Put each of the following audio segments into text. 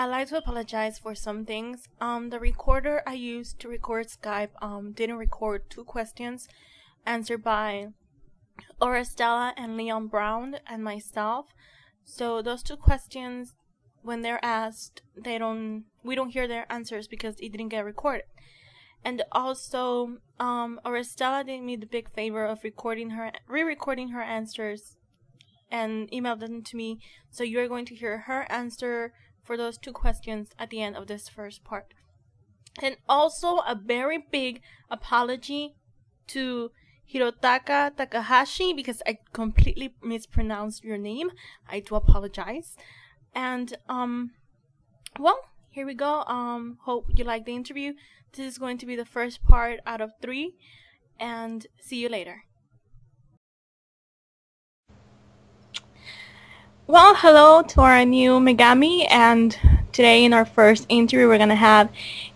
I'd like to apologize for some things. The recorder I used to record Skype didn't record 2 questions answered by Orastella and Leon Brown and myself. So those 2 questions, when they're asked, we don't hear their answers because it didn't get recorded. And also, Orastella did me the big favor of re-recording her answers and emailed them to me. So you're going to hear her answer for those 2 questions at the end of this first part. And also a very big apology to Hirotaka Takahashi because I completely mispronounced your name. I do apologize. And well, here we go. Hope you like the interview. This is going to be the first part out of 3, and see you later. Well, hello to our new Megami, and today in our first interview we're going to have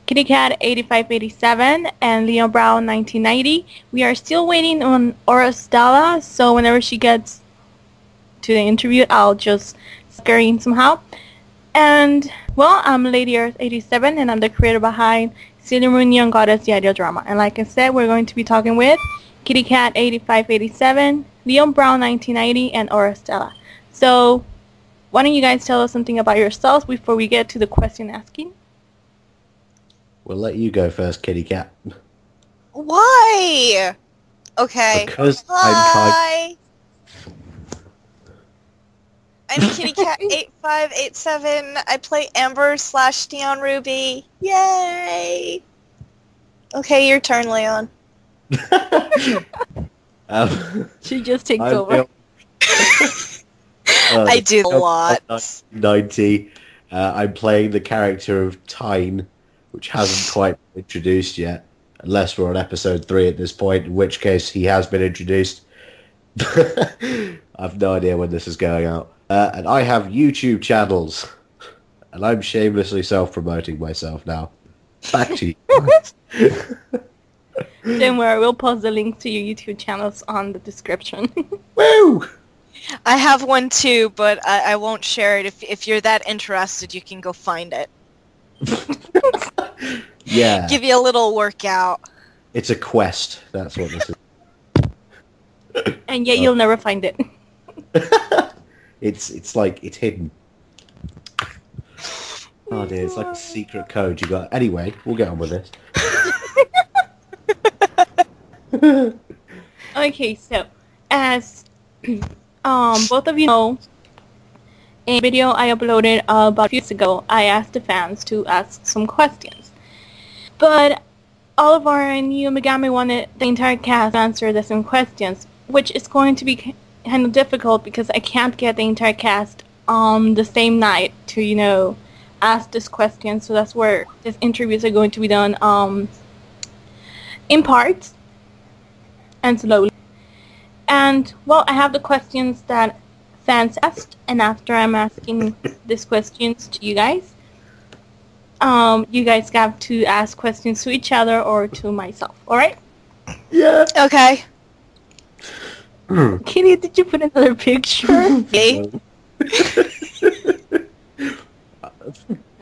Kitty Cat 8587 and Leon Brown 1990. We are still waiting on Orastella, so whenever she gets to the interview I'll just scare in somehow. And well, I'm Lady Earth 87 and I'm the creator behind Sailor Moon Neon Goddess the Ideal Drama. And like I said, we're going to be talking with Kitty Cat 8587, Leon Brown 1990, and Orastella. So, why don't you guys tell us something about yourselves before we get to the question asking? We'll let you go first, Kitty Cat. Why? Okay. Because Hi. I'm Kitty Cat 8587. I play Amber / Neon Ruby. Yay! Okay, your turn, Leon. She just takes over. I do a lot. 90. I'm playing the character of Tyne, which hasn't quite been introduced yet, unless we're on episode 3 at this point, in which case he has been introduced. I've no idea when this is going out. And I have YouTube channels, and I'm shamelessly self-promoting myself now. Back to you. Don't worry, we'll post the link to your YouTube channels on the description. Woo! I have one too, but I won't share it. If you're that interested, you can go find it. Yeah. Give you a little workout. It's a quest, that's what this is. And yet you'll never find it. It's like, it's hidden. Oh dear, it's like a secret code you got. Anyway, we'll get on with this. Okay, so, as both of you know, in a video I uploaded about a few weeks ago, I asked the fans to ask some questions. But all of our new Megami wanted the entire cast to answer the same questions, which is going to be kind of difficult because I can't get the entire cast on the same night to, you know, ask this question. So that's where these interviews are going to be done in parts and slowly. And, well, I have the questions that fans asked, and after I'm asking these questions to you guys have to ask questions to each other or to myself, alright? Yeah. Okay. Kitty, did you put another picture? Me?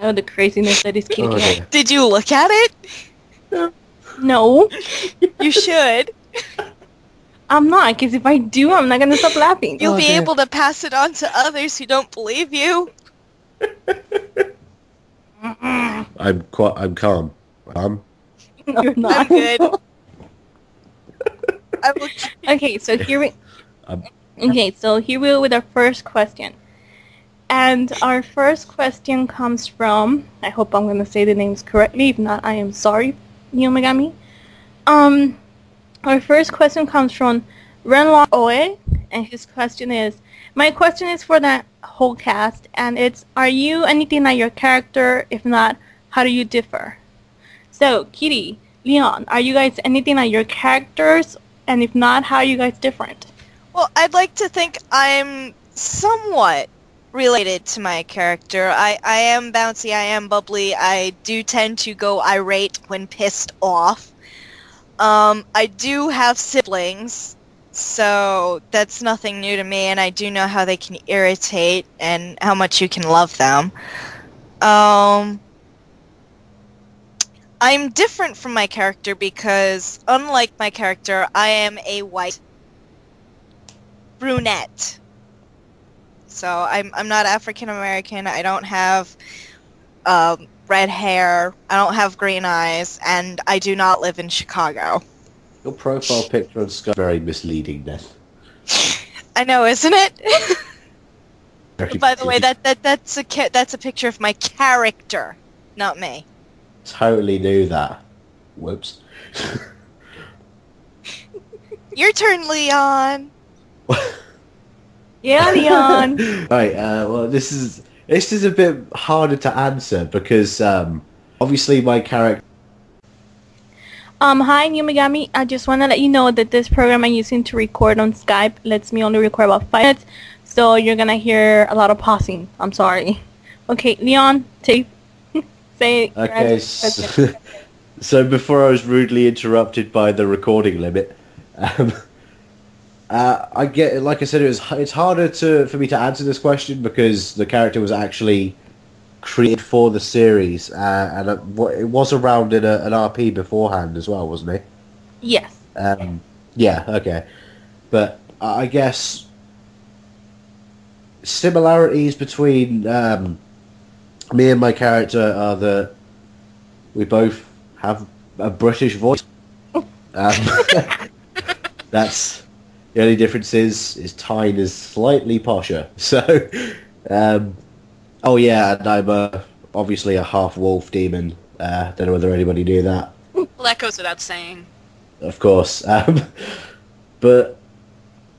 Oh, the craziness that is Kitty Cat. Did you look at it? No. You should. I'm not, because if I do, I'm not going to stop laughing. You'll be able to pass it on to others who don't believe you. I'm calm. No, you're not. I'm good. Okay, so here we go with our first question. And our first question comes from, I hope I'm going to say the names correctly, if not, I am sorry, Neo Megami. Our first question comes from Renlock Oe, and his question is, my question is for the whole cast, and it's, are you anything like your character? If not, how do you differ? So, Kitty, Leon, are you guys anything like your characters? And if not, how are you guys different? Well, I'd like to think I'm somewhat related to my character. I am bouncy, I am bubbly, I do tend to go irate when pissed off. I do have siblings, so that's nothing new to me, and I do know how they can irritate and how much you can love them. I'm different from my character because, unlike my character, I am a white brunette. So I'm not African American. I don't have red hair. I don't have green eyes, and I do not live in Chicago. Your profile picture on Skype is very misleading, then. I know, isn't it? Very By the way, misleading. that's a picture of my character, not me. Totally knew that. Whoops. Your turn, Leon. Yeah, Leon. Right. Well, this is a bit harder to answer because obviously my character. Hi, New Megami. I just want to let you know that this program I'm using to record on Skype lets me only record about 5 minutes, so you're gonna hear a lot of pausing. I'm sorry. Okay, Leon, say Okay. So before I was rudely interrupted by the recording limit, I get, like I said, it's harder for me to answer this question because the character was actually created for the series, and it was around in an RP beforehand as well, wasn't it? Yes. Yeah. Okay. But I guess similarities between me and my character are that we both have a British voice. That's the only difference is Tyne is slightly posher. So, oh yeah, and I'm obviously a half wolf demon. Don't know whether anybody knew that. Well, that goes without saying. Of course. But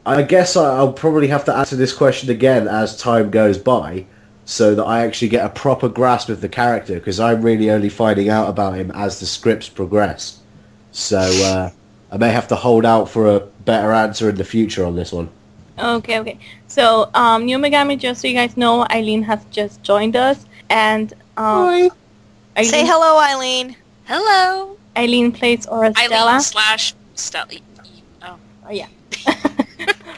I guess I'll probably have to answer this question again as time goes by, so that I actually get a proper grasp of the character, because I'm really only finding out about him as the scripts progress. So I may have to hold out for a better answer in the future on this one. Okay. So, New Megami, just so you guys know, Eileen has just joined us, and Hi. Eileen, Say hello, Eileen. Hello. Eileen plays Orastella. Eileen / Stella. Oh. Oh yeah.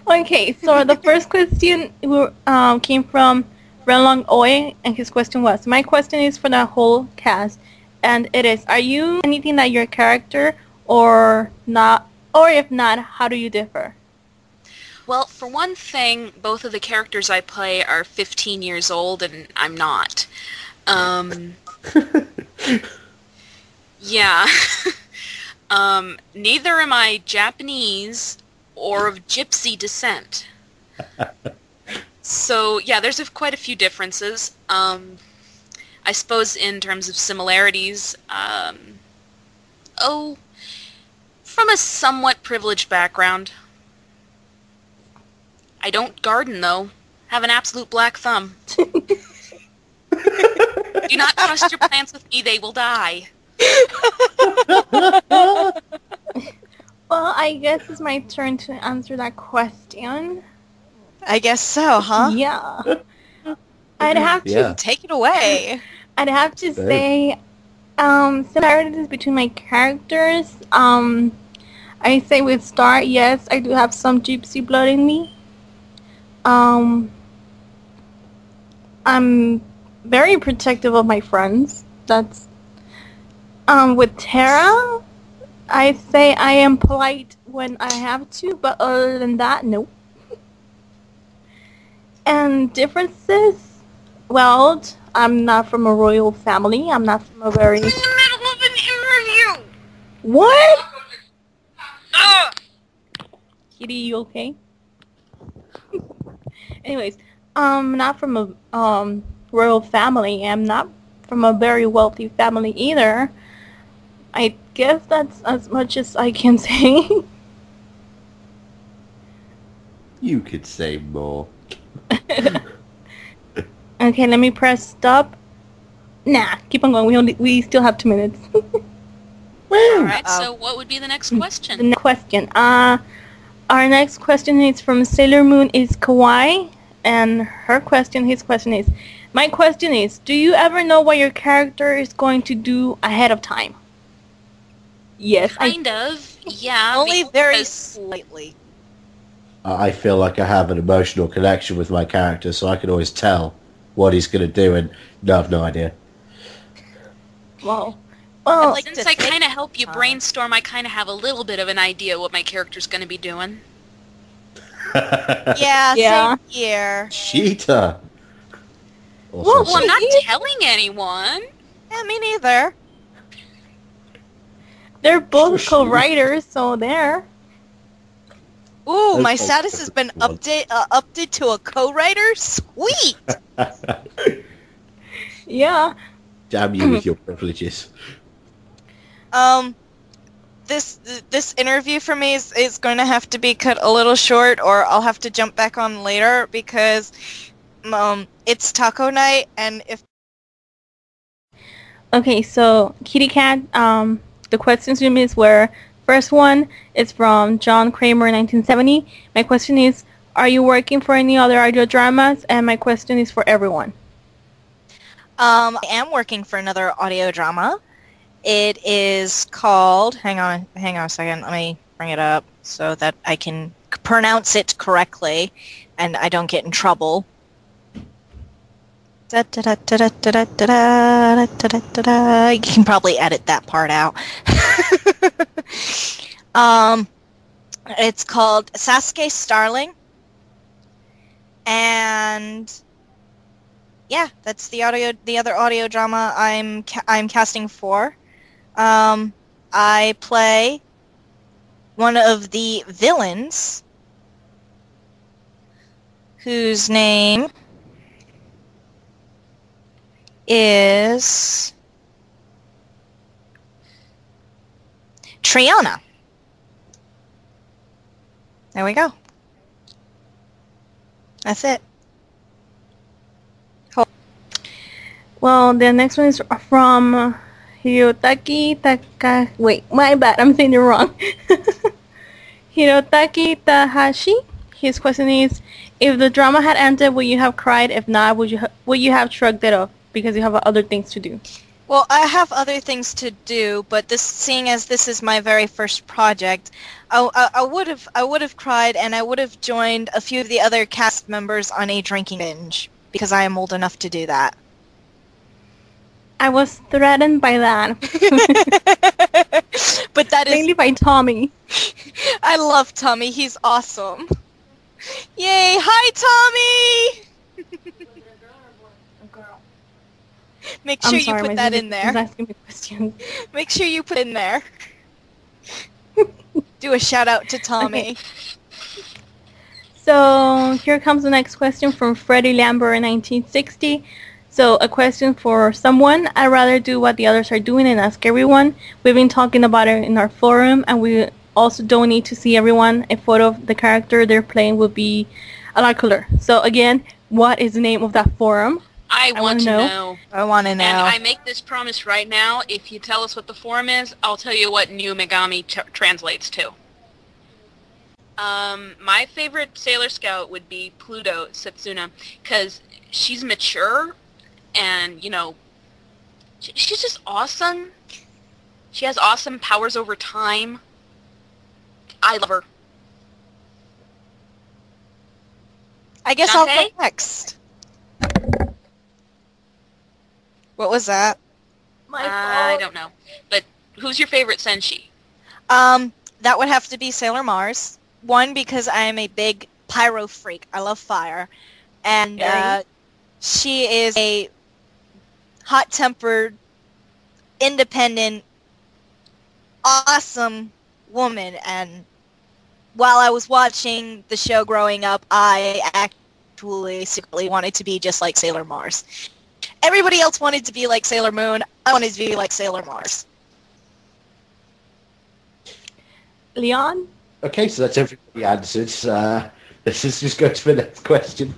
Okay, so the first question came from Renlong Oi, and his question was, my question is for the whole cast, and it is, are you anything like your character or not, or if not, how do you differ? Well, for one thing, both of the characters I play are 15 years old, and I'm not. Yeah. Neither am I Japanese or of gypsy descent. So, yeah, there's quite a few differences. I suppose in terms of similarities, from a somewhat privileged background. I don't garden, though. Have an absolute black thumb. Do not trust your plants with me, they will die. Well, I guess it's my turn to answer that question. I guess so, huh? Yeah. I'd have to Yeah. Take it away. I'd have to say similarities between my characters. I say with Star, yes, I do have some gypsy blood in me. I'm very protective of my friends. That's with Tara, I say I am polite when I have to, but other than that, no. And differences? Well, I'm not from a royal family. I'm not from a very... In the middle of an interview! What? Kitty, you okay? Anyways, I'm not from a royal family. I'm not from a very wealthy family either. I guess that's as much as I can say. You could say more. Okay, let me press stop. Nah, keep on going. We still have 2 minutes. Alright, so what would be the next question? The next question. Our next question is from Sailor Moon is Kawaii, and his question is, my question is, do you ever know what your character is going to do ahead of time? Yes, Kind of, yeah. Only very because- slightly. I feel like I have an emotional connection with my character, so I can always tell what he's going to do. And No, I've no idea. Well, I'd like Since to I think- kind of help you brainstorm, I kind of have a little bit of an idea what my character's going to be doing. Yeah, Yeah. same here. Cheetah. Well, Well, I'm not You- telling anyone. Yeah, me neither. they're both Shush. co-writers, so there. Ooh, my Okay. status has been updated to a co-writer? Sweet! Yeah. Damn you with your privileges. This interview for me is going to have to be cut a little short, or I'll have to jump back on later because it's taco night, and if Okay, so Kitty Cat, the questions we missed were, first one is from John Kramer, 1970. My question is, are you working for any other audio dramas? And my question is for everyone. I am working for another audio drama. It is called, hang on a second, let me bring it up so that I can pronounce it correctly and I don't get in trouble. You can probably edit that part out. It's called Sasuke Starling, and yeah, that's the other audio drama I'm casting for. I play one of the villains, whose name is Triana. There we go. That's it. Well, the next one is from Hirotaki Taka... Wait, my bad, I'm saying it wrong. Hirotaki Tahashi. His question is, if the drama had ended, would you have cried? If not, would you have shrugged it off because you have other things to do? Well, I have other things to do, but seeing as this is my very first project, I would have cried, and I would have joined a few of the other cast members on a drinking binge because I am old enough to do that. I was threatened by that. But that is, Mainly by Tommy. I love Tommy. He's awesome. Yay! Hi, Tommy. Make sure you put that in there. He's asking me questions. Make sure you put it in there. Do a shout out to Tommy. Okay. So here comes the next question from Freddie Lambert in 1960. So a question for someone. I'd rather do what the others are doing and ask everyone. We've been talking about it in our forum, and we also don't need to see everyone. A photo of the character they're playing would be a lot cooler. So again, what is the name of that forum? I want to know. I want to know. And I make this promise right now. If you tell us what the form is, I'll tell you what New Megami translates to. My favorite Sailor Scout would be Pluto Setsuna, because she's mature, and, you know, she's just awesome. She has awesome powers over time. I love her. I guess I'll Dante? go next. What was that? I don't know. But who's your favorite Senshi? That would have to be Sailor Mars. One, because I am a big pyro freak. I love fire. And she is a hot-tempered, independent, awesome woman. And while I was watching the show growing up, I actually secretly wanted to be just like Sailor Mars. Everybody else wanted to be like Sailor Moon. I wanted to be like Sailor Mars. Leon? Okay, so that's everybody answered. Let's just go to the next question.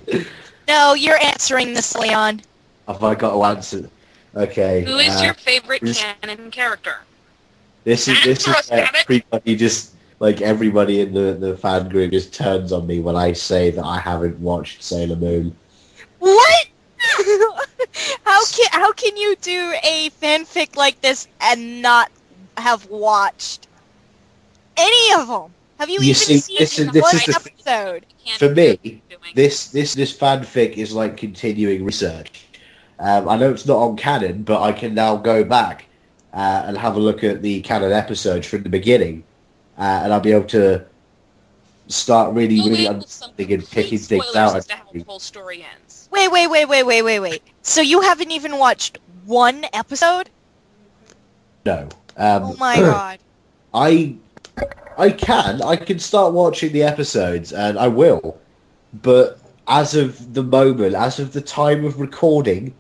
No, you're answering this, Leon. Have I got to answer? Okay. Who is your favorite canon character? This is damn it. everybody just like everybody in the fan group just turns on me when I say that I haven't watched Sailor Moon. What? How can you do a fanfic like this and not have watched any of them? Have you You even see, seen this is one the thing. episode? Can't For do me, what you're doing. this fanfic is like continuing research. I know it's not on canon, but I can now go back and have a look at the canon episodes from the beginning, and I'll be able to start really understanding and picking things out. As to how the whole story ends. Wait. So you haven't even watched one episode? No. Oh my god. I can start watching the episodes, and I will, but as of the moment, as of the time of recording,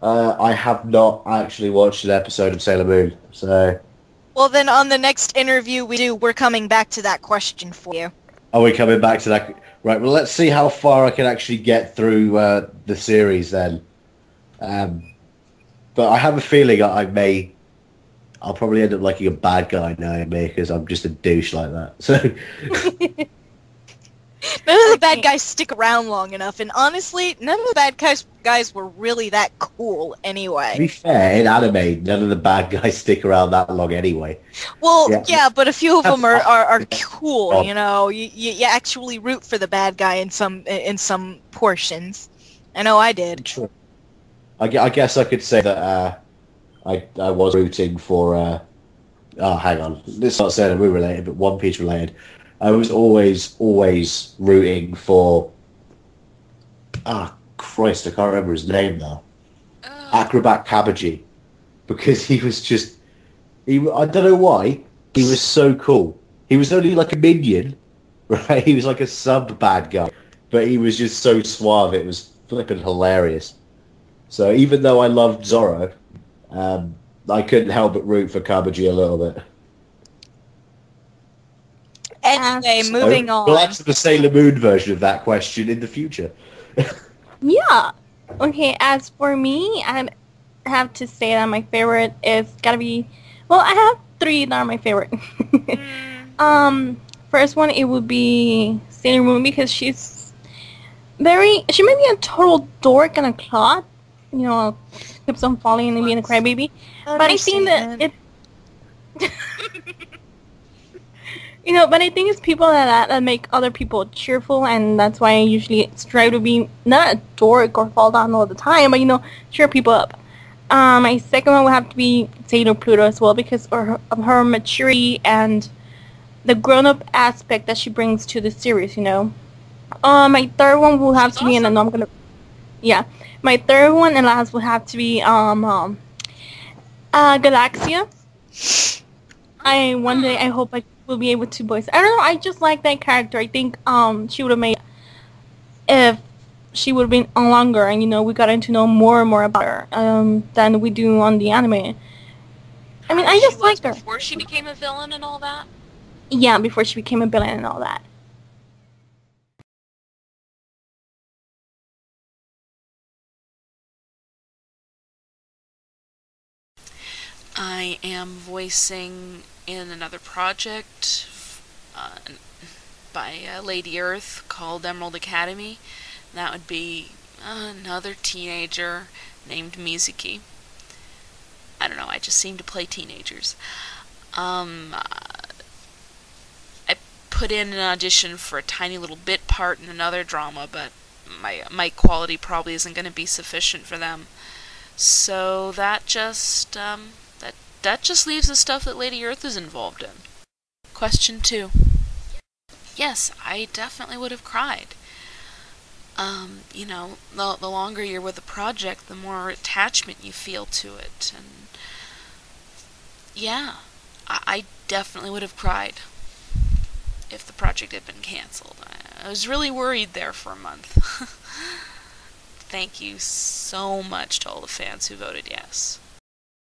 I have not actually watched an episode of Sailor Moon, so... Well, then on the next interview we're coming back to that question for you. Are we coming back to that? Right, well, let's see how far I can actually get through the series then. But I have a feeling I'll probably end up liking a bad guy now, because I'm just a douche like that. So... None of the bad guys stick around long enough, and honestly, none of the bad guys were really that cool anyway. To be fair, in anime, none of the bad guys stick around that long anyway. Well, yeah, but a few of them are cool, you know. You actually root for the bad guy in some portions. I know I did. True. I guess I could say that I was rooting for... hang on. This is not Sailor Moon related, but One Piece related. I was always rooting for... Christ, I can't remember his name now. Acrobat Kabaji. Because he was just... I don't know why, he was so cool. He was only like a minion, right? He was like a sub-bad guy. But he was just so suave, it was flipping hilarious. So even though I loved Zoro, I couldn't help but root for Kabaji a little bit. Anyway, moving on. We'll answer the Sailor Moon version of that question in the future. Yeah. Okay, as for me, I have to say that my favorite is gotta be... Well, I have 3 that are my favorite. First one, it would be Sailor Moon, because she may be a total dork and a clot. You know, keeps on falling and being a crybaby. But I think that it... You know, but I think it's people that make other people cheerful, and that's why I usually strive to be not a dork or fall down all the time, but, you know, cheer people up. My second one would have to be Sailor Pluto as well, because of her maturity and the grown-up aspect that she brings to the series, you know. My third one will have to be, and I know I'm gonna... Yeah. My third one and last would have to be, Galaxia. One day I hope I will be able to voice. I don't know, I just like that character. I think she would have made if she would have been on longer, and, you know, we got to know more and more about her than we do on the anime. I mean, I just like her. Before she became a villain and all that? Yeah, before she became a villain and all that. I am voicing in another project by Lady Earth called Emerald Academy. That would be another teenager named Mizuki. I don't know, I just seem to play teenagers. I put in an audition for a tiny little bit part in another drama, but my quality probably isn't going to be sufficient for them. So that just leaves the stuff that Lady Earth is involved in. Question 2. Yes, I definitely would have cried. You know, the longer you're with a project, the more attachment you feel to it, and yeah, I definitely would have cried if the project had been cancelled. I was really worried there for a month. Thank you so much to all the fans who voted yes.